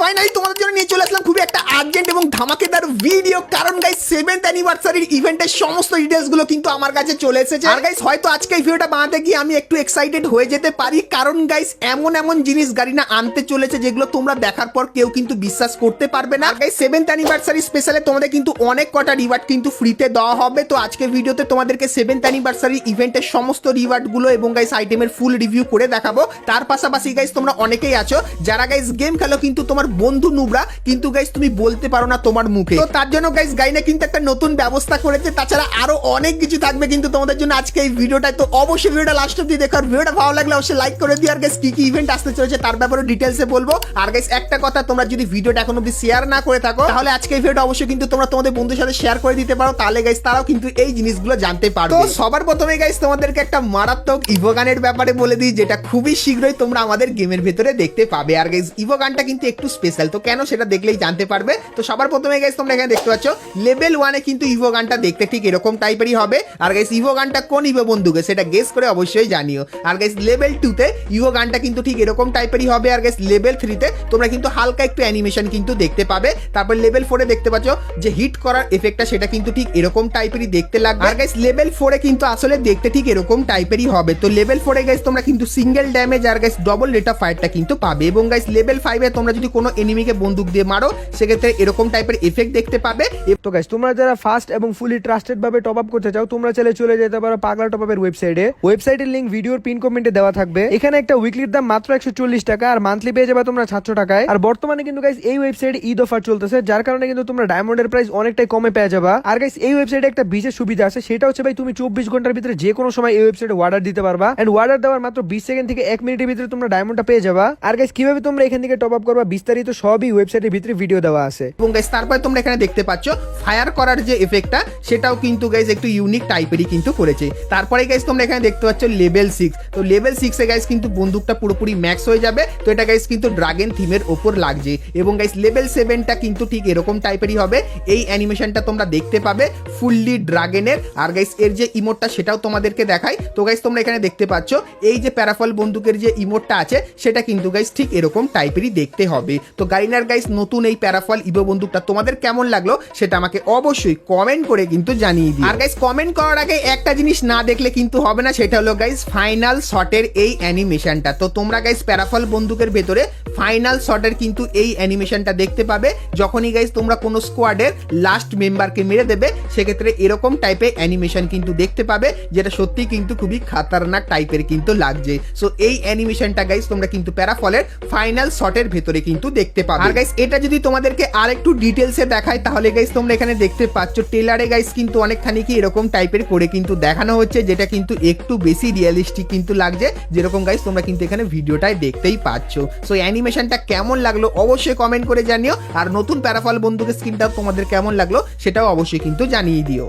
Finally তোমাদের জন্য নিয়ে চলে আসলাম খুবই একটা আর্জেন্ট এবং ধামাকেদার ভিডিও, কারণ গাইস 7th অ্যানিভার্সারির ইভেন্টের সমস্ত ডিটেইলস গুলো কিন্তু আমার কাছে চলে এসেছে। আর গাইস হয়তো আজকে এই ভিডিওটা বানাতে গিয়ে আমি একটু এক্সাইটেড হয়ে যেতে পারি, কারণ গাইস এমন এমন জিনিস গারিনা আনতে চলেছে যেগুলো তোমরা দেখার পর কেউ কিন্তু বিশ্বাস করতে পারবে না। গাইস 7th অ্যানিভার্সারি স্পেশালে তোমাদের কিন্তু অনেক কটা রিওয়ার্ড কিন্তু ফ্রিতে দেওয়া হবে। তো আজকে ভিডিওতে তোমাদেরকে 7th অ্যানিভার্সারি ইভেন্টের সমস্ত রিওয়ার্ড গুলো এবং গাইস আইটেমের ফুল রিভিউ করে দেখাবো। তার পাশাপাশি গাইস তোমরা অনেকেই আছো যারা গাইস গেম খেলো কিন্তু তোমার বন্ধু নুবরা, কিন্তু গাইস তুমি বলতে পারো না তোমার মুখে। তো তার জন্য গাইস গাইনা কিন্তু একটা নতুন ব্যবস্থা করেছে, তাছাড়া আরো অনেক কিছু থাকবে কিন্তু তোমাদের জন্য আজকে এই ভিডিওটায়। তো অবশ্যই ভিডিওটা লাস্ট অবধি দেখো, আর ভিডিওটা ভালো লাগলে অবশ্যই লাইক করে দিও। আর গাইস কি কি ইভেন্ট আসতে চলেছে তার ব্যাপারে ডিটেইলসে বলবো। আর গাইস একটা কথা, তোমরা যদি ভিডিওটা এখন অবধি শেয়ার না করে থাকো তাহলে আজকে এই ভিডিওটা অবশ্যই কিন্তু তোমরা তোমাদের বন্ধুদের সাথে শেয়ার করে দিতে পারো, তাহলে গাইস তারাও কিন্তু এই জিনিসগুলো জানতে পারবে। তো সবার প্রথমে গাইস তোমাদেরকে একটা মারাত্মক ইভোগানের ব্যাপারে বলে দিই, যেটা খুবই শীঘ্রই তোমরা আমাদের গেমের ভেতরে দেখতে পাবে। আর গাইস ইভোগানটা কিন্তু একটু স্পেশাল, তো কেন সেটা দেখলেই জানতে পারবে। তো সবার প্রথমে গাইস তোমরা এখানে দেখতে পাচ্ছ লেভেল 1 এ কিন্তু ইভোগানটা দেখতে ঠিক এরকম টাইপেরই হবে। আর গাইস ইভোগানটা কোন ইভো বন্ধুকে সেটা গেস করে অবশ্যই জানিও। আর গাইস লেভেল 2 তে ইভোগানটা কিন্তু ঠিক এরকম টাইপেরই হবে। আর গাইস লেভেল 3 তে তোমরা কিন্তু হালকা একটু অ্যানিমেশন কিন্তু দেখতে পাবে। তারপর লেভেল 4 এ দেখতে পাচ্ছ যে হিট করার এফেক্টটা সেটা কিন্তু ঠিক এরকম টাইপেরই দেখতে লাগবে। আর গাইস লেভেল 4 এ কিন্তু আসলে দেখতে ঠিক এরকম টাইপেরই হবে। তো লেভেল 4 এ গাইস তোমরা কিন্তু সিঙ্গেল ড্যামেজ আর গাইস ডবল রেট অফ ফায়ারটা কিন্তু পাবে। এবং গাইস লেভেল 5 এ তোমরা যদি কোনো এনিমিকে বন্দুক দিয়ে মারো সেক্ষেত্রে এরকম টাইপের এফেক্ট দেখতে পাবে। তো গাইস তোমরা যারা ফাস্ট এবং ফুলি ট্রাস্টেড ভাবে টপ আপ করতে চাও তোমরা চলে যেতে পারো পাগলা টপ আপের ওয়েবসাইটের লিংক ভিডিওর পিন কমেন্টে দেওয়া থাকবে। এখানে একটা উইকলির দাম মাত্র 140 টাকা আর মান্থলি পেয়ে যাবে তোমরা 700 টাকায়। আর বর্তমানে কিন্তু গাইস এই ওয়েবসাইটে ঈদ অফার চলতেছে, যার কারণে কিন্তু তোমরা ডায়মন্ডের প্রাইস অনেকটাই কমে পেয়ে যাবা। আর গাইস এই ওয়েবসাইটে একটা বিশেষ সুবিধা আছে, সেটা হচ্ছে ভাই তুমি 24 ঘন্টার ভিতরে যে কোনো সময় এই ওয়েবসাইটে অর্ডার দিতে পারবা। এন্ড অর্ডার দেওয়ার মাত্র 20 সেকেন্ড থেকে 1 মিনিটের ভিতরে তোমরা ডায়মন্ডটা পেয়ে যাবা। আর গাইস কিভাবে তোমরা এখান থেকে টপ আপ করবা বিস্তারিত সবই ওয়েবসাইটের ভিতরে ভিডিও দেওয়া আছে। এবং গাইস তারপরে তোমরা এখানে দেখতে পাচ্ছ ফায়ার করার যে এফেক্টটা সেটাও কিন্তু গাইস একটু ইউনিক টাইপেরই কিন্তু করেছে। তারপরে গাইস তোমরা এখানে দেখতে পাচ্ছ লেভেল 6। তো লেভেল 6 এ গাইস কিন্তু বন্দুকটা পুরোপুরি ম্যাক্স হয়ে যাবে। তো এটা গাইস কিন্তু ড্রাগন থিমের ওপর লাগছে। এবং গাইস লেভেল 7টা কিন্তু ঠিক এরকম টাইপেরই হবে। এই অ্যানিমেশনটা তোমরা দেখতে পাবে ফুললি ড্রাগনের। আর গাইস এর যে ইমোটটা সেটাও তোমাদেরকে দেখাই। তো গাইস তোমরা এখানে দেখতে পাচ্ছ এই যে প্যারাফল বন্দুকের যে ইমোটটা আছে সেটা কিন্তু গাইস ঠিক এরকম টাইপেরই দেখতে হবে। তো গারিনার গাইস নতুন এই প্যারাফল ইভো বন্দুকটা তোমাদের কেমন লাগলো সেটা আমাকে অবশ্যই কমেন্ট করে কিন্তু জানিয়ে দিও। আর গাইস কমেন্ট করার আগে একটা জিনিস না দেখলে কিন্তু হবে না, সেটা হলো গাইস ফাইনাল শটের এই অ্যানিমেশনটা। তো তোমরা গাইস প্যারাফল বন্দুকের ভেতরে ফাইনাল শটের কিন্তু এই অ্যানিমেশনটা দেখতে পাবে। যখনই গাইস তোমরা কোনো স্কোয়াডের লাস্ট মেম্বারকে মেরে দেবে সেক্ষেত্রে এরকম টাইপের অ্যানিমেশন কিন্তু দেখতে পাবে, যেটা সত্যি কিন্তু খুবই খাতারনাক টাইপের কিন্তু লাগছে। সো এই অ্যানিমেশনটা গাইস তোমরা কিন্তু প্যারাফলের ফাইনাল শটের ভেতরে কিন্তু দেখতে পাবে। আর গাইস এটা যদি তোমাদেরকে আরেকটু ডিটেলসে দেখায় তাহলে গাইস তোমরা এখানে দেখতে পাচ্ছ টেলারে গাইস কিন্তু অনেকখানি কি এরকম টাইপের করে কিন্তু দেখানো হচ্ছে, যেটা কিন্তু একটু বেশি রিয়েলিস্টিক কিন্তু লাগছে, যেরকম গাইস তোমরা কিন্তু এখানে ভিডিওটায় দেখতেই পাচ্ছ। সো অ্যানিমেশনটা কেমন লাগলো অবশ্যই কমেন্ট করে জানিও। আর নতুন প্যারাফল বন্দুকের স্কিনটাও তোমাদের কেমন লাগলো সেটাও অবশ্যই কিন্তু জানিয়ে দিও।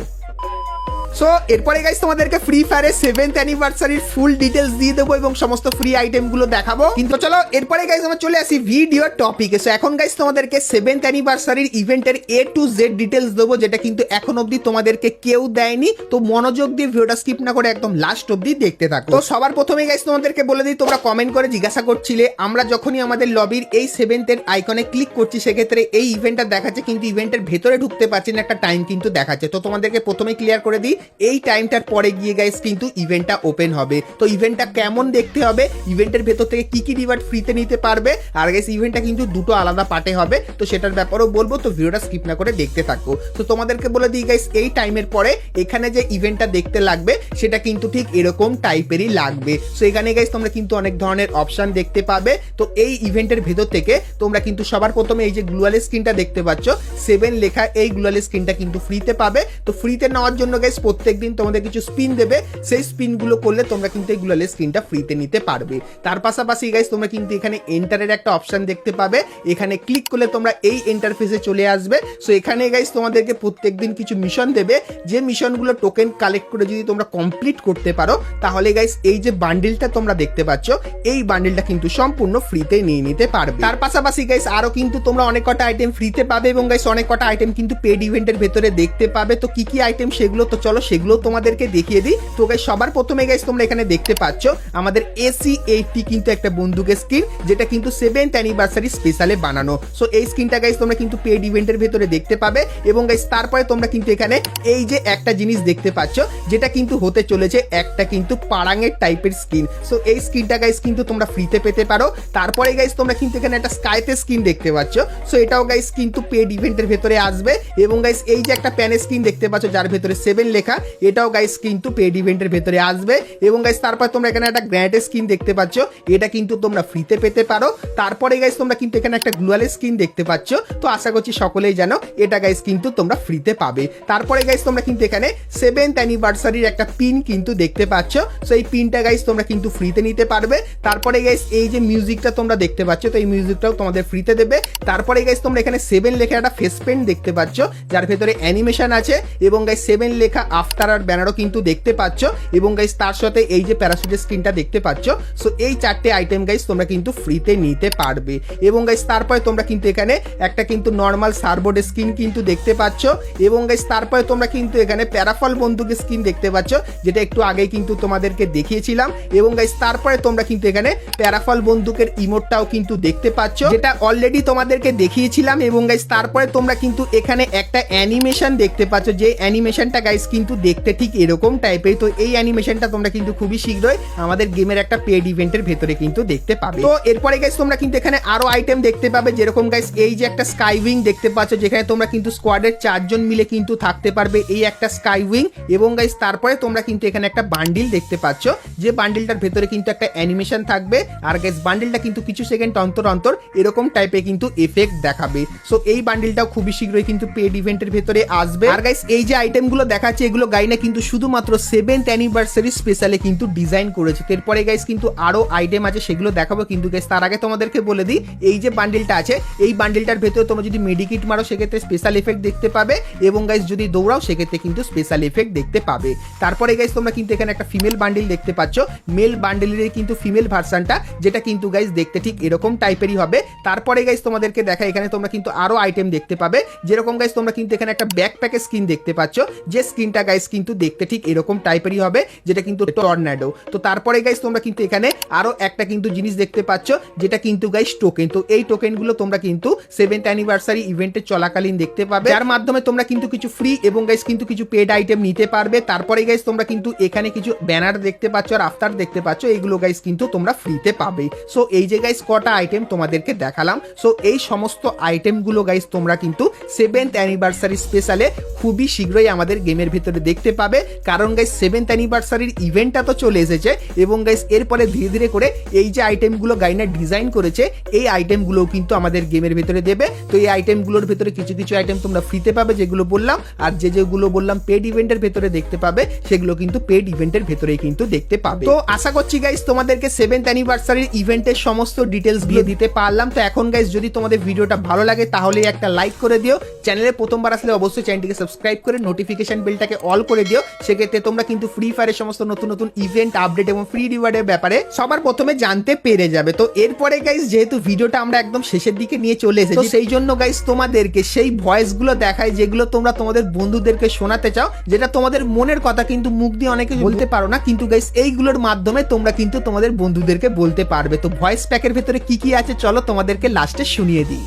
সো এরপরে গাইস তোমাদেরকে ফ্রি ফায়ারের 7th অ্যানিভার্সারির ফুল ডিটেলস দিয়ে দেবো এবং সমস্ত ফ্রি আইটেমগুলো দেখাবো। কিন্তু চলো এরপরে গাইস আমরা চলে আসি ভিডিও টপিকে। সো এখন গাইস তোমাদেরকে 7th অ্যানিভার্সারির ইভেন্টের A to Z ডিটেলস দেবো, যেটা কিন্তু এখন অবধি তোমাদেরকে কেউ দেয়নি। তো মনোযোগ দিয়ে ভিডিওটা স্কিপ না করে একদম লাস্ট অবধি দেখতে থাকো। তো সবার প্রথমে গাইস তোমাদেরকে বলে দিই, তোমরা কমেন্ট করে জিজ্ঞাসা করছিলে আমরা যখনই আমাদের লবির এই 7th এর আইকনে ক্লিক করছি সেক্ষেত্রে এই ইভেন্টটা দেখাচ্ছে, কিন্তু ইভেন্টের ভেতরে ঢুকতে পারছি না, একটা টাইম কিন্তু দেখাচ্ছে। তো তোমাদেরকে প্রথমে ক্লিয়ার করে দিই, এই টাইমটার পরে গিয়ে গাইস কিন্তু ইভেন্টটা ওপেন হবে। তো ইভেন্টটা কেমন দেখতে হবে, ইভেন্টের ভেতর থেকে কি কি রিওয়ার্ড ফ্রিতে নিতে পারবে, আর গাইস ইভেন্টটা কিন্তু দুটো আলাদা পার্টে হবে, তো সেটার ব্যাপারেও বলবো। তো ভিডিওটা স্কিপ না করে দেখতে থাকো। তো তোমাদেরকে বলে দিই গাইস এই টাইমের পরে এখানে যে ইভেন্টটা দেখতে লাগবে সেটা কিন্তু ঠিক এরকম টাইপেরই লাগবে। সো এখানে গাইস তোমরা কিন্তু অনেক ধরনের অপশন দেখতে পাবে। তো এই ইভেন্টের ভেতর থেকে তোমরা কিন্তু সবার প্রথমে এই যে গ্লুয়াল স্ক্রিনটা দেখতে পাচ্ছ 7 লেখা, এই গ্লুয়াল স্ক্রিনটা কিন্তু ফ্রিতে পাবে। তো ফ্রিতে নেওয়ার জন্য গাইস প্রত্যেকদিন তোমাদের কিছু স্পিন দেবে, সেই স্পিনগুলো করলে তোমরা কিন্তু এই গ্লুয়াল স্ক্রিনটা ফ্রিতে নিতে পারবে। তার পাশাপাশি গাইস তোমরা কিন্তু এখানে এন্টারের একটা অপশন দেখতে পাবে, এখানে ক্লিক করলে তোমরা এই ইন্টারফেসে চলে আসবে। সো এখানে গাইস তোমাদেরকে প্রত্যেকদিন কিছু মিশন দেবে, যে মিশনগুলো টোকেন কালেক্ট করে যদি তোমরা কমপ্লিট করতে পারো তাহলে গাইস এই যে বান্ডিলটা তোমরা দেখতে পাচ্ছ এই বান্ডিলটা কিন্তু সম্পূর্ণ ফ্রিতে নিয়ে নিতে পারবে। তার পাশাপাশি গাইস আরো কিন্তু তোমরা অনেক কটা আইটেম ফ্রিতে পাবে এবং গাইস অনেক কটা আইটেম কিন্তু পেড ইভেন্টের ভেতরে দেখতে পাবে। তো কি কি আইটেম সেগুলো তো চলো সেগুলো তোমাদেরকে দেখিয়ে দিই। তো গাইস সবার প্রথমে গাইস তোমরা এখানে দেখতে পাচ্ছ আমাদের AC80 কিন্তু একটা বন্দুকের স্কিন, যেটা কিন্তু 7th অ্যানিভার্সারি স্পেশালে বানানো। সো এই স্কিনটা গাইস তোমরা কিন্তু পেড ইভেন্টের ভেতরে দেখতে পাবে। এবং গাইস তারপরে তোমরা কিন্তু এখানে এই যে একটা জিনিস দেখতে পাচ্ছ, যেটা কিন্তু হতে চলেছে একটা কিন্তু পারাঙের টাইপের স্কিন। সো এই স্কিনটা গাইস কিন্তু তোমরা ফ্রিতে পেতে পারো। তারপরে গাইস তোমরা কিন্তু এখানে একটা স্কাইতে স্কিন দেখতে পাচ্ছ। সো এটাও গাইস কিন্তু পেড ইভেন্টের ভেতরে আসবে। এবং গাইস এই যে একটা প্যানের স্কিন দেখতে পাচ্ছ যার ভেতরে 7 লেখা, এটাও গাইস কিন্তু পেড ইভেন্টের ভেতরে আসবে। এবং গাইস তারপর তোমরা এখানে একটা গ্র্যান্ড স্কিন দেখতে পাচ্ছ, এটা কিন্তু তোমরা ফ্রিতে পেতে পারো। তারপরে গাইস তোমরা কিন্তু এখানে একটা গ্লুয়াল স্কিন দেখতে পাচ্ছ, তো আশা করছি সকলেই জানো এটা গাইস কিন্তু তোমরা ফ্রিতে পাবে। তারপরে গাইস তোমরা কিন্তু এখানে 7th অ্যানিভার্সারির একটা পিন কিন্তু দেখতে পাচ্ছ, সো এই পিনটা গাইস তোমরা কিন্তু ফ্রিতে নিতে পারবে। তারপরে গাইস এই যে মিউজিকটা তোমরা দেখতে পাচ্ছ, তো এই মিউজিকটাও তোমাদের ফ্রিতে দেবে। তারপরে গাইস তোমরা এখানে 7 লেখা একটা ফেস পেন্ট দেখতে পাচ্ছ, যার ভেতরে অ্যানিমেশন আছে। এবং গাইস 7 লেখা আফটার আর ব্যানারও কিন্তু দেখতে পাচ্ছ। এবং গাইস তার সাথে এই যে প্যারাশুটের স্কিনটা দেখতে পাচ্ছ। সো এই চারটে আইটেম গাইস তোমরা কিন্তু ফ্রিতে নিতে পারবে। এবং গাইস তারপরে তোমরা কিন্তু এখানে একটা কিন্তু নর্মাল সার্বোর্ড স্কিন কিন্তু দেখতে পাচ্ছ। এবং গাইস তারপরে তোমরা কিন্তু এখানে প্যারাফল বন্দুকের স্কিন দেখতে পাচ্ছ, যেটা একটু আগেই কিন্তু তোমাদেরকে দেখিয়েছিলাম। এবং গাইস তারপরে তোমরা কিন্তু এখানে প্যারাফল বন্দুকের ইমোটটাও কিন্তু দেখতে পাচ্ছ, যেটা অলরেডি তোমাদেরকে দেখিয়েছিলাম। এবং গাইস তারপরে তোমরা কিন্তু এখানে একটা অ্যানিমেশন দেখতে পাচ্ছ, যে অ্যানিমেশনটা গাইস কিন্তু দেখতে ঠিক এরকম টাইপের। তো এই অ্যানিমেশনটা তোমরা কিন্তু খুবই শীঘ্রই আমাদের গেমের একটা পেড ইভেন্টের ভেতরে কিন্তু দেখতে পাবে। তো এরপরে গাইস তোমরা কিন্তু এখানে আরো আইটেম দেখতে পাবে, যেরকম গাইস এই যে একটা স্কাই উইং দেখতে পাচ্ছ, যেখানে তোমরা কিন্তু স্কোয়াডের 4 জন মিলে কিন্তু থাকতে পারবে এই একটা স্কাই উইং। এবং গাইস তারপরে তোমরা কিন্তু এখানে একটা বান্ডিল দেখতে পাচ্ছ, যে বান্ডিলটার ভেতরে কিন্তু একটা অ্যানিমেশন থাকবে। আর গাইস বান্ডিলটা কিন্তু কিছু সেকেন্ড অন্তর অন্তর এরকম টাইপের কিন্তু এফেক্ট দেখাবে। সো এই বান্ডিলটাও খুবই শীঘ্রই কিন্তু পেড ইভেন্টের ভেতরে আসবে। আর গাইস এই যে আইটেমগুলো দেখাচ্ছে, এগুলো গাইনা কিন্তু শুধুমাত্র 7th অ্যানিভার্সারি স্পেশালে কিন্তু ডিজাইন করেছে। এরপরে গাইস কিন্তু আরো আইটেম আছে, সেগুলো দেখাবো। কিন্তু গাইস তার আগে তোমাদেরকে বলে দিই, এই যে বান্ডিলটা আছে, এই বান্ডিলটার ভেতরে তোমরা যদি মেডিকিট মারো সেক্ষেত্রে স্পেশাল এফেক্ট দেখতে পাবে। এবং গাইস যদি দৌড়াও সেক্ষেত্রে কিন্তু স্পেশাল এফেক্ট দেখতে পাবে। তারপরে গাইস তোমরা কিন্তু এখানে একটা ফিমেল বান্ডিল দেখতে পাচ্ছ, মেল বান্ডিলের কিন্তু ফিমেল ভার্সনটা, যেটা কিন্তু গাইস দেখতে ঠিক এরকম টাইপেরই হবে। তারপরে গাইস তোমাদেরকে দেখা এখানে তোমরা কিন্তু আরো আইটেম দেখতে পাবে, যেরকম গাইস তোমরা কিন্তু এখানে একটা ব্যাকপ্যাকের স্কিন দেখতে পাচ্ছ, যে স্কিনটা গাইস কিন্তু দেখতে ঠিক এরকম টাইপেরই হবে, যেটা কিন্তু টর্নেডো। তো তারপরে গাইস তোমরা কিন্তু এখানে আরো একটা কিন্তু জিনিস দেখতে পাচ্ছ, যেটা কিন্তু গাইস টোকেন। তো এই টোকেনগুলো তোমরা কিন্তু 7th অ্যানিভার্সারি ইভেন্টের চলাকালীন দেখতে পাবে, যার মাধ্যমে তোমরা কিন্তু কিছু ফ্রি এবং গাইস কিন্তু কিছু পেড আইটেম নিতে পারবে। তারপরে গাইস তোমরা কিন্তু এখানে কিছু ব্যানার দেখতে পাচ্ছ আর আফটার দেখতে পাচ্ছ, এইগুলো গাইস কিন্তু তোমরা ফ্রিতে পাবে। সো এই যে গাইস কটা আইটেম তোমাদেরকে দেখালাম, সো এই সমস্ত আইটেমগুলো গাইস তোমরা কিন্তু 7th অ্যানিভার্সারি স্পেশালে খুবই শীঘ্রই আমাদের গেমের ভিতরে দেখতে পাবে। কারণ গাইস 7th অ্যানিভার্সারির ইভেন্টটা তো চলে এসেছে। এবং গাইস এরপরে ধীরে ধীরে করে এই যে আইটেমগুলো গাইনা ডিজাইন করেছে, এই আইটেমগুলোও কিন্তু আমাদের গেমের ভিতরে দেবে। তো এই আইটেমগুলোর ভিতরে কিছু কিছু আইটেম তোমরা ফ্রিতে পাবে, যেগুলো বললাম। আর যেগুলো বললাম পেড ইভেন্টের ভেতরে দেখতে পাবে, সেগুলো কিন্তু পেড ইভেন্টের ভেতরেই কিন্তু দেখতে পাবে। তো আশা করছি গাইস তোমাদেরকে 7th অ্যানিভার্সারির ইভেন্টের সমস্ত ডিটেলস দিয়ে দিতে পারলাম। তো এখন গাইস যদি তোমাদের ভিডিওটা ভালো লাগে তাহলে একটা লাইক করে দিও। চ্যানেলে প্রথমবার আসলে অবশ্যই চ্যানেলটিকে সাবস্ক্রাইব করে নোটিফিকেশন বেলটাকে অল করে দিও। সেক্ষেত্রে তোমরা কিন্তু ফ্রি ফায়ারের সমস্ত নতুন নতুন ইভেন্ট আপডেট এবং ফ্রি রিওয়ার্ডের ব্যাপারে সবার প্রথমে জানতে পেরে যাবে। তো এরপরে গাইস যেহেতু ভিডিওটা আমরা একদম শেষের দিকে নিয়ে চলে এসেছি, সেই জন্য গাইস তোমাদেরকে সেই ভয়েসগুলো দেখায়, যেগুলো তোমরা তোমাদের বন্ধুদেরকে শোনাতে চাও, যেটা তোমাদের মনের কথা কিন্তু মুখ দিয়ে অনেকে বলতে পারো না, কিন্তু গাইস এইগুলোর মাধ্যমে তোমরা কিন্তু তোমাদের বন্ধুদেরকে বলতে পারবে। তো ভয়েস প্যাকের ভেতরে কি কি আছে চলো তোমাদেরকে লাস্টে শুনিয়ে দিই।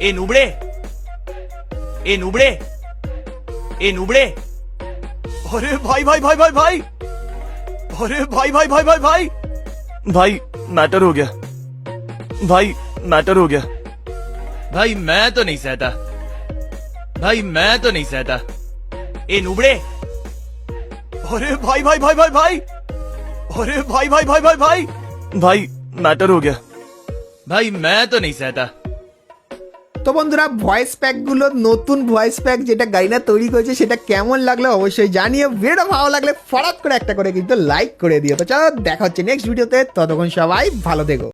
ए नुबड़े ए नुबड़े ए नुबड़े अरे भाई भाई भाई भाई भाई अरे भाई भाई भाई भाई भाई भाई मैटर हो गया भाई मैटर हो गया भाई मैं तो नहीं सहता भाई मैं तो नहीं सहता ए नुबड़े अरे भाई भाई भाई भाई भाई अरे भाई भाई भाई भाई भाई भाई मैटर हो गया भाई मैं तो नहीं सहता। তো বন্ধুরা ভয়েস প্যাকগুলো, নতুন ভয়েস প্যাক যেটা গাইনা তৈরি করেছে, সেটা কেমন লাগলো অবশ্যই জানিও। ভিডিওটা ভালো লাগলে ফটাৎ করে একটা করে কিন্তু লাইক করে দিও। তো চলো দেখা হচ্ছে নেক্সট ভিডিওতে, ততক্ষণ সবাই ভালো থেকো।